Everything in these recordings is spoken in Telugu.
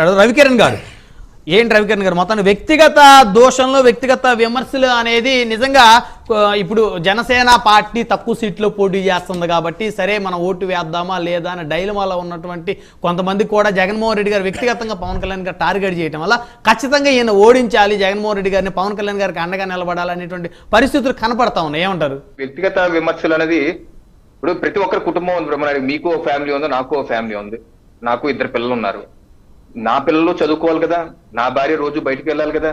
రవికిరణ్ గారు ఏంటి రవికిరణ్ గారు మొత్తాన్ని వ్యక్తిగత దోషంలో వ్యక్తిగత విమర్శలు అనేది నిజంగా ఇప్పుడు జనసేన పార్టీ తక్కువ సీట్లో పోటీ చేస్తుంది కాబట్టి సరే మనం ఓటు వేద్దామా లేదా అని డైలమాలో ఉన్నటువంటి కొంతమంది కూడా జగన్మోహన్ రెడ్డి గారు వ్యక్తిగతంగా పవన్ కళ్యాణ్ గారు టార్గెట్ చేయడం వల్ల ఖచ్చితంగా ఈయన ఓడించాలి జగన్మోహన్ రెడ్డి గారిని పవన్ కళ్యాణ్ గారికి అండగా నిలబడాలనేటువంటి పరిస్థితులు కనపడతా ఉన్నాయి. ఏమంటారు? వ్యక్తిగత విమర్శలు అనేది ఇప్పుడు ప్రతి ఒక్కరి కుటుంబం ఉంది. మీకు ఓ ఫ్యామిలీ ఉంది, నాకు ఓ ఫ్యామిలీ ఉంది. నాకు 2 పిల్లలు ఉన్నారు. నా పిల్లలు చదువుకోవాలి కదా, నా భార్య రోజు బయటకు వెళ్ళాలి కదా.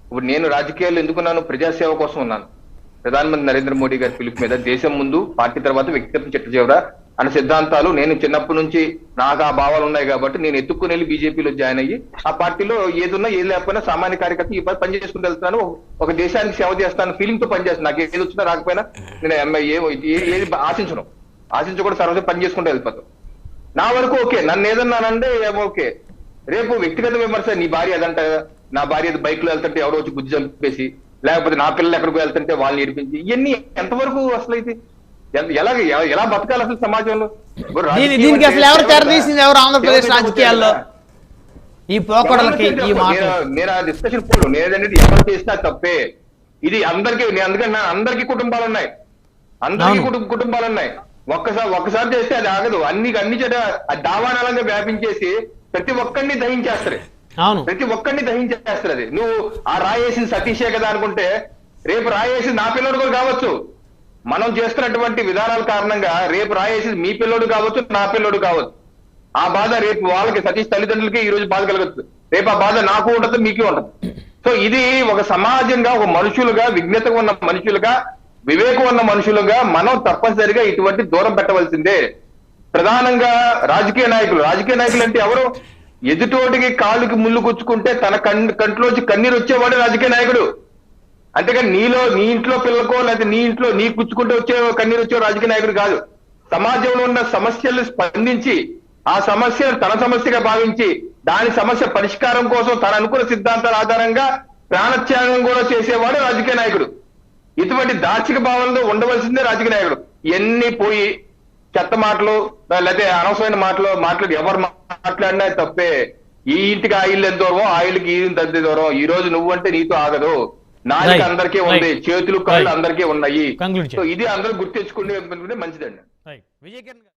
ఇప్పుడు నేను రాజకీయాల్లో ఎందుకున్నాను? ప్రజాసేవ కోసం ఉన్నాను. ప్రధానమంత్రి నరేంద్ర మోడీ గారి పిలుపు మీద దేశం ముందు పార్టీ తర్వాత వ్యక్తిగతం చిట్ట చివర అనే సిద్ధాంతాలు నేను చిన్నప్పటి నుంచి నాకు ఆ భావాలు ఉన్నాయి కాబట్టి నేను ఎత్తుక్కుని వెళ్ళి బీజేపీలో జాయిన్ అయ్యి ఆ పార్టీలో ఏదున్నా ఏది లేకపోయినా సామాన్య కార్యకర్త ఈ పని చేసుకుని వెళ్తున్నాను. ఒక దేశానికి సేవ చేస్తాను ఫీలింగ్ తో పనిచేస్తాను. నాకు ఏది వచ్చినా రాకపోయినా నేను ఏది ఆశించకుండా సర్వసం పని చేసుకుంటూ వెళ్ళిపోతాను. నా వరకు ఓకే, నన్ను ఏదన్నానంటే ఓకే. రేపు వ్యక్తిగత విమర్శ, నీ భార్య అదంట, నా భార్య బైక్ లో వెళ్తుంటే ఎవరో వచ్చి బుద్ధి చంపేసి, లేకపోతే నా పిల్లలు ఎక్కడికి వెళ్తుంటే వాళ్ళని ఏడిపించి, ఇవన్నీ ఎంతవరకు అసలు అయితే ఎలా బతకాలి అసలు సమాజంలో? దీనికి అసలు ఎవరు తెరదీసింది? ఎవరు ఆంధ్రప్రదేశ్ రాజకీయాల్లో ఈ పోకడలకి? నేను ఆ డిస్కషన్ పోడు. నేనేదంటే ఎవరు చేసినా తప్పే. ఇది అందరికీ, అందుకని అందరికీ కుటుంబాలు ఉన్నాయి, అందరికీ కుటుంబాలు ఉన్నాయి. ఒక్కసారి చేస్తే అది ఆగదు. అన్ని చెడ దావానాలంగా వ్యాపించేసి ప్రతి ఒక్కరిని దహించేస్తారు. ప్రతి ఒక్కరిని దహించేస్తారు. అది నువ్వు ఆ రాయేసిన సతీషే కదా అనుకుంటే రేపు రాయేసి నా పిల్లడు కూడా కావచ్చు. మనం చేస్తున్నటువంటి విధానాల కారణంగా రేపు రాయేసి మీ పిల్లోడు కావచ్చు, నా పిల్లోడు కావచ్చు. ఆ బాధ రేపు వాళ్ళకి, సతీష్ తల్లిదండ్రులకి ఈ రోజు బాధ కలగచ్చు. రేపు ఆ బాధ నాకు ఉండదు, మీకు ఉండదు. సో ఇది ఒక సమాజంగా, ఒక మనుషులుగా, విజ్ఞత ఉన్న మనుషులుగా, వివేకం ఉన్న మనుషులుగా మనం తప్పనిసరిగా ఇటువంటి దూరం పెట్టవలసిందే. ప్రధానంగా రాజకీయ నాయకులు అంటే ఎవరు? ఎదుటోటికి కాళ్ళకి ముళ్ళు గుచ్చుకుంటే తన కంట్లోంచి కన్నీరు వచ్చేవాడు రాజకీయ నాయకుడు. అంతేగాని నీ ఇంట్లో పిల్లకో లేకపోతే నీ ఇంట్లో నీ గుచ్చుకుంటే వచ్చే కన్నీరు వచ్చే రాజకీయ నాయకుడు కాదు. సమాజంలో ఉన్న సమస్యలు స్పందించి ఆ సమస్యను తన సమస్యగా భావించి దాని సమస్య పరిష్కారం కోసం తన అనుకున్న సిద్ధాంతాల ఆధారంగా ప్రాణత్యాగం కూడా చేసేవాడు రాజకీయ నాయకుడు. ఇటువంటి దార్శిక భావనలో ఉండవలసిందే రాజకీయ నాయకుడు. ఎన్ని పోయి చెత్త మాటలు లేకపోతే అనవసరమైన మాటలు ఎవరు మాట్లాడినా తప్పే. ఈ ఇంటికి ఆ ఇల్లు ఎంత దూరం, ఆ ఇల్లుకి ఈ తద్ది దూరం. ఈ రోజు నువ్వంటే నీతో ఆగదు. నాలుగు అందరికీ ఉంది, చేతులు కాళ్ళు అందరికీ ఉన్నాయి. సో ఇది అందరూ గుర్తించుకునే మంచిదండి.